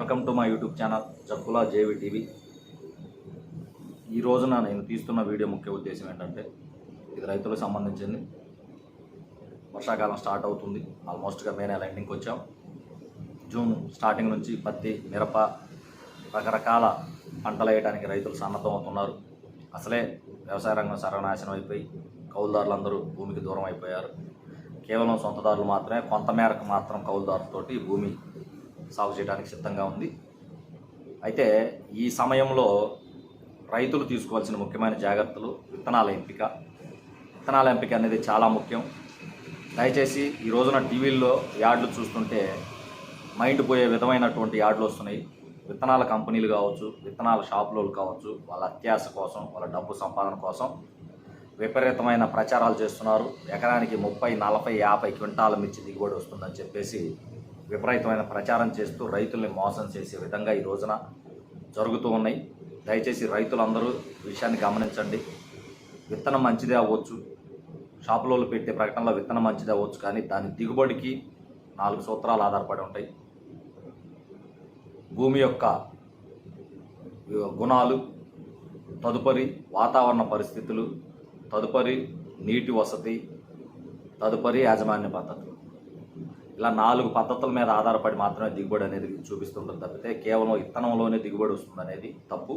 Welcome to my YouTube channel Jakkula JV TV. ఈ రోజున నేను తీస్తున్న వీడియో ముఖ్య ఉద్దేశం ఏంటంటే, ఇది రైతులకు సంబంధించింది. వర్షాకాలం స్టార్ట్ అవుతుంది. ఆల్మోస్ట్గా మే నెల ఎండింగ్కి వచ్చాం. జూన్ స్టార్టింగ్ నుంచి పత్తి, మిరప, రకరకాల పంటలు వేయడానికి రైతులు సన్నద్ధం అవుతున్నారు. అసలే వ్యవసాయ రంగం సర్వనాశనం అయిపోయి కౌలుదారులందరూ భూమికి దూరం అయిపోయారు. కేవలం సొంతదారులు మాత్రమే కొంత మేరకు మాత్రం కౌలుదారులతోటి భూమి సాగు చేయడానికి సిద్ధంగా ఉంది. అయితే ఈ సమయంలో రైతులు తీసుకోవాల్సిన ముఖ్యమైన జాగ్రత్తలు విత్తనాల ఎంపిక అనేది చాలా ముఖ్యం. దయచేసి ఈ రోజున టీవీల్లో యాడ్లు చూస్తుంటే మైండ్ పోయే విధమైనటువంటి యాడ్లు వస్తున్నాయి. విత్తనాల కంపెనీలు కావచ్చు, విత్తనాల షాపులు కావచ్చు, వాళ్ళ అత్యాశ కోసం, వాళ్ళ డబ్బు సంపాదన కోసం విపరీతమైన ప్రచారాలు చేస్తున్నారు. ఎకరానికి 30, 40, 50 క్వింటాల మిర్చి దిగుబడి వస్తుందని చెప్పేసి విపరీతమైన ప్రచారం చేస్తూ రైతుల్ని మోసం చేసే విధంగా ఈ రోజున జరుగుతూ ఉన్నాయి. దయచేసి రైతులందరూ విషయాన్ని గమనించండి. విత్తనం మంచిదే అవ్వచ్చు, షాపులో పెట్టే ప్రకటనలో విత్తనం మంచిదే అవ్వచ్చు, కానీ దాని దిగుబడికి 4 సూత్రాలు ఆధారపడి ఉంటాయి. భూమి యొక్క గుణాలు, తదుపరి వాతావరణ పరిస్థితులు, తదుపరి నీటి వసతి, తదుపరి యాజమాన్య పద్ధతులు. ఇలా 4 పద్ధతుల మీద ఆధారపడి మాత్రమే దిగుబడి అనేది చూపిస్తుంటుంది తప్పితే కేవలం విత్తనంలోనే దిగుబడి వస్తుంది అనేది తప్పు.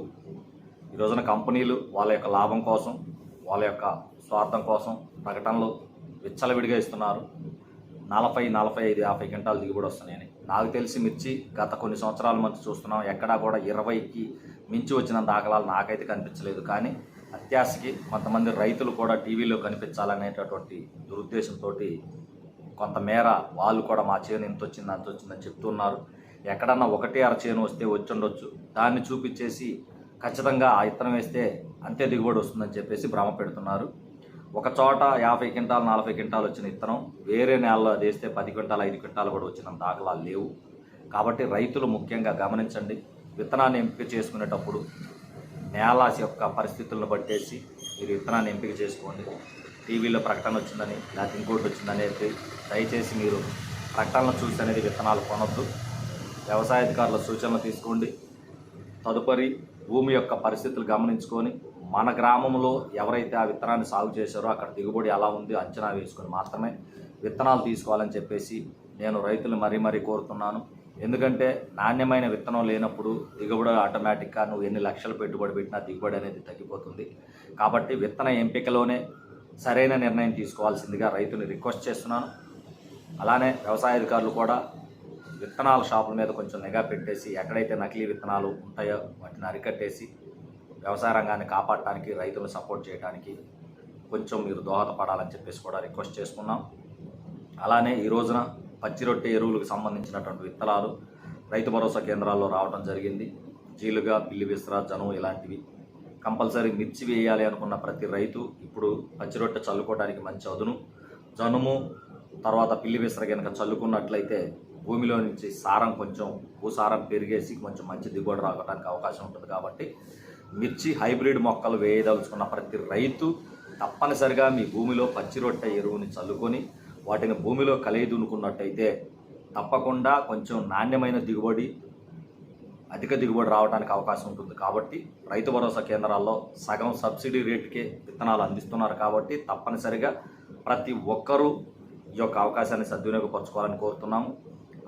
ఈ రోజున కంపెనీలు వాళ్ళ యొక్క లాభం కోసం, వాళ్ళ యొక్క స్వార్థం కోసం ప్రకటనలు విచ్చలవిడిగా ఇస్తున్నారు. 40, 45, 50 క్వింటాలు దిగుబడి వస్తున్నాయని. నాకు తెలిసి మిర్చి గత కొన్ని సంవత్సరాల నుంచి చూస్తున్నాం, ఎక్కడా కూడా 20కి మించి వచ్చిన దాఖలాలు నాకైతే కనిపించలేదు. కానీ అత్యాశకి కొంతమంది రైతులు కూడా టీవీలో కనిపించాలనేటటువంటి దురుద్దేశంతో కొంతమేర వాళ్ళు కూడా మా చేను ఇంత వచ్చింది అంత వచ్చిందని చెప్తున్నారు. ఎక్కడన్నా 1-2 చేను వస్తే వచ్చి ఉండొచ్చు, దాన్ని చూపించేసి ఖచ్చితంగా ఆ విత్తనం వేస్తే అంతే దిగుబడి వస్తుందని చెప్పేసి భ్రమ పెడుతున్నారు. ఒక చోట 50 క్వింటాలు, 40 క్వింటాలు వచ్చిన విత్తనం వేరే నేలలో అది వేస్తే 10 క్వింటాలు, 5 క్వింటాలు కూడా వచ్చిన దాఖలాలు లేవు. కాబట్టి రైతులు ముఖ్యంగా గమనించండి. విత్తనాన్ని ఎంపిక చేసుకునేటప్పుడు నేల యొక్క పరిస్థితులను బట్టేసి మీరు విత్తనాన్ని ఎంపిక చేసుకోండి. టీవీలో ప్రకటన వచ్చిందని లేకపోతే ఇంకోటి వచ్చిందనేది దయచేసి మీరు ప్రకటనలు చూసి అనేది విత్తనాలు కొనొద్దు. వ్యవసాయ అధికారుల సూచనలు తీసుకోండి. తదుపరి భూమి యొక్క పరిస్థితులు గమనించుకొని మన గ్రామంలో ఎవరైతే ఆ విత్తనాన్ని సాగు చేశారో అక్కడ దిగుబడి ఎలా ఉంది అంచనా వేసుకొని మాత్రమే విత్తనాలు తీసుకోవాలని చెప్పేసి నేను రైతులు మరీ కోరుతున్నాను. ఎందుకంటే నాణ్యమైన విత్తనం లేనప్పుడు దిగుబడి ఆటోమేటిక్గా నువ్వు ఎన్ని లక్షలు పెట్టుబడి పెట్టినా దిగుబడి అనేది తగ్గిపోతుంది. కాబట్టి విత్తన ఎంపికలోనే సరైన నిర్ణయం తీసుకోవాల్సిందిగా రైతుని రిక్వెస్ట్ చేస్తున్నాను. అలానే వ్యవసాయ అధికారులు కూడా విత్తనాల షాపుల మీద కొంచెం నిఘా పెట్టేసి ఎక్కడైతే నకిలీ విత్తనాలు ఉంటాయో వాటిని అరికట్టేసి వ్యవసాయ రంగాన్ని కాపాడటానికి, రైతులను సపోర్ట్ చేయడానికి కొంచెం మీరు దోహదపడాలని చెప్పేసి కూడా రిక్వెస్ట్ చేసుకున్నాం. అలానే ఈ రోజున పచ్చి రొట్టె ఎరువులకు సంబంధించినటువంటి విత్తనాలు రైతు భరోసా కేంద్రాల్లో రావడం జరిగింది. జీలుగా, పిల్లి విసర, జనుము ఇలాంటివి కంపల్సరీ. మిర్చి వేయాలి అనుకున్న ప్రతి రైతు ఇప్పుడు పచ్చి రొట్టె చల్లుకోవడానికి మంచి అదును. జనుము తర్వాత పిల్లి విసర కనుక చల్లుకున్నట్లయితే భూమిలో నుంచి సారం కొంచెం భూసారం పెరిగేసి కొంచెం మంచి దిగుబడి రావడానికి అవకాశం ఉంటుంది. కాబట్టి మిర్చి హైబ్రిడ్ మొక్కలు వేయదలుచుకున్న ప్రతి రైతు తప్పనిసరిగా మీ భూమిలో పచ్చి రొట్టె ఎరువుని చల్లుకొని వాటిని భూమిలో కలియదునుకున్నట్టయితే తప్పకుండా కొంచెం నాణ్యమైన దిగుబడి, అధిక దిగుబడి రావడానికి అవకాశం ఉంటుంది. కాబట్టి రైతు భరోసా కేంద్రాల్లో సగం సబ్సిడీ రేటుకే విత్తనాలు అందిస్తున్నారు. కాబట్టి తప్పనిసరిగా ప్రతి ఒక్కరూ ఈ యొక్క అవకాశాన్ని సద్వినియోగపరచుకోవాలని కోరుతున్నాము.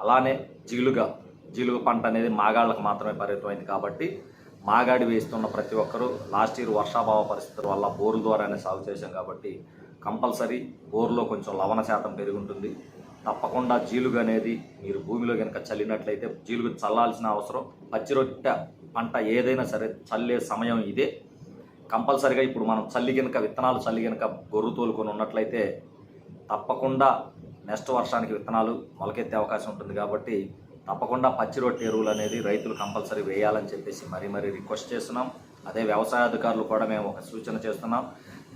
అలానే జీలుగ పంట అనేది మాగాళ్ళకు మాత్రమే పరిమితమైంది. కాబట్టి మాగాడి వేస్తున్న ప్రతి ఒక్కరూ లాస్ట్ ఇయర్ వర్షాభావ పరిస్థితుల వల్ల బోర్ల ద్వారానే సాగు చేశాం. కాబట్టి కంపల్సరీ బోర్లో కొంచెం లవణ శాతం పెరిగి ఉంటుంది. తప్పకుండా జీలుగ అనేది మీరు భూమిలో కనుక చల్లినట్లయితే జీలుగ చల్లాల్సిన అవసరం. పచ్చి రొట్టె పంట ఏదైనా సరే చల్లే సమయం ఇదే. కంపల్సరిగా ఇప్పుడు మనం విత్తనాలు చల్లి కనుక గొర్రు తోలుకొని ఉన్నట్లయితే తప్పకుండా నెక్స్ట్ వర్షానికి విత్తనాలు మొలకెత్తే అవకాశం ఉంటుంది. కాబట్టి తప్పకుండా పచ్చి రొట్టె ఎరువులు అనేది రైతులు కంపల్సరీ వేయాలని చెప్పేసి మరీ రిక్వెస్ట్ చేస్తున్నాం. అదే వ్యవసాయ అధికారులు కూడా మేము ఒక సూచన చేస్తున్నాం.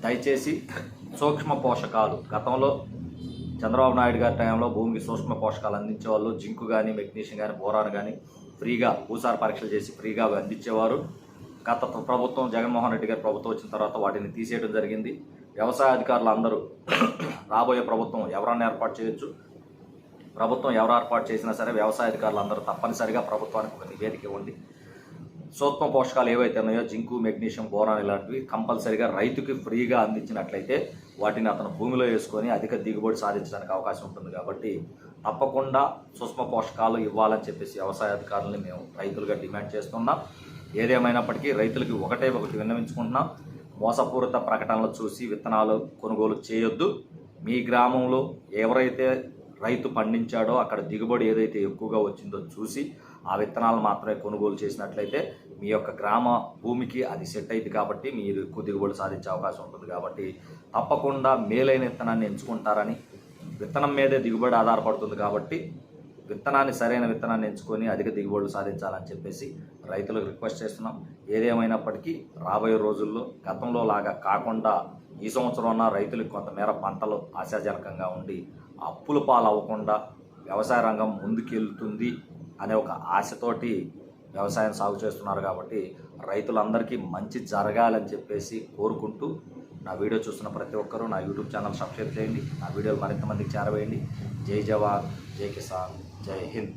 దయచేసి సూక్ష్మ పోషకాలు, గతంలో చంద్రబాబు నాయుడు గారి టైంలో భూమికి సూక్ష్మ పోషకాలు అందించేవాళ్ళు. జింకు కానీ, మెగ్నీషియం కానీ, బోరాన్ కానీ ఫ్రీగా భూసార పరీక్షలు చేసి ఫ్రీగా అందించేవారు. గత ప్రభుత్వం, జగన్మోహన్ రెడ్డి గారి ప్రభుత్వం వచ్చిన తర్వాత వాటిని తీసేయడం జరిగింది. వ్యవసాయ అధికారులు అందరూ రాబోయే ప్రభుత్వం ఎవరన్నా ఏర్పాటు చేయొచ్చు, ప్రభుత్వం ఎవరు ఏర్పాటు చేసినా సరే వ్యవసాయ అధికారులు అందరూ తప్పనిసరిగా ప్రభుత్వానికి ఒక నివేదిక ఇవ్వండి. సూక్ష్మ పోషకాలు ఏవైతే ఉన్నాయో జింకు, మెగ్నీషియం, బోరాన్ ఇలాంటివి కంపల్సరిగా రైతుకి ఫ్రీగా అందించినట్లయితే వాటిని అతను భూమిలో వేసుకొని అధిక దిగుబడి సాధించడానికి అవకాశం ఉంటుంది. కాబట్టి తప్పకుండా సూక్ష్మ పోషకాలు ఇవ్వాలని చెప్పేసి వ్యవసాయ అధికారులని మేము రైతులుగా డిమాండ్ చేస్తున్నాం. ఏదేమైనప్పటికీ రైతులకి ఒకటి విన్నవించుకుంటున్నాం. మోసపూరిత ప్రకటనలు చూసి విత్తనాలు కొనుగోలు చేయొద్దు. మీ గ్రామంలో ఎవరైతే రైతు పండించాడో అక్కడ దిగుబడి ఏదైతే ఎక్కువగా వచ్చిందో చూసి ఆ విత్తనాలు మాత్రమే కొనుగోలు చేసినట్లయితే మీ యొక్క గ్రామ భూమికి అది సెట్ అయింది కాబట్టి మీరు ఎక్కువ దిగుబడి సాధించే అవకాశం ఉంటుంది. కాబట్టి తప్పకుండా మేలైన విత్తనాన్ని ఎంచుకుంటారని, విత్తనం మీదే దిగుబడి ఆధారపడుతుంది కాబట్టి సరైన విత్తనాన్ని ఎంచుకొని అధిక దిగుబడులు సాధించాలని చెప్పేసి రైతులకు రిక్వెస్ట్ చేస్తున్నాం. ఏదేమైనప్పటికీ రాబోయే రోజుల్లో గతంలో లాగా కాకుండా ఈ సంవత్సరం ఉన్న రైతులకు కొంతమేర పంటలు ఆశాజనకంగా ఉండి అప్పుల పాలవ్వకుండా వ్యవసాయ రంగం ముందుకెళ్తుంది అనే ఒక ఆశతోటి వ్యవసాయం సాగు చేస్తున్నారు. కాబట్టి రైతులందరికీ మంచి జరగాలని చెప్పేసి కోరుకుంటూ నా వీడియో చూస్తున్న ప్రతి ఒక్కరూ నా యూట్యూబ్ ఛానల్ సబ్స్క్రైబ్ చేయండి. నా వీడియోలు మరింత మందికి చేరవేయండి. జై జవాన్, జై కిసాన్, జై హింద్.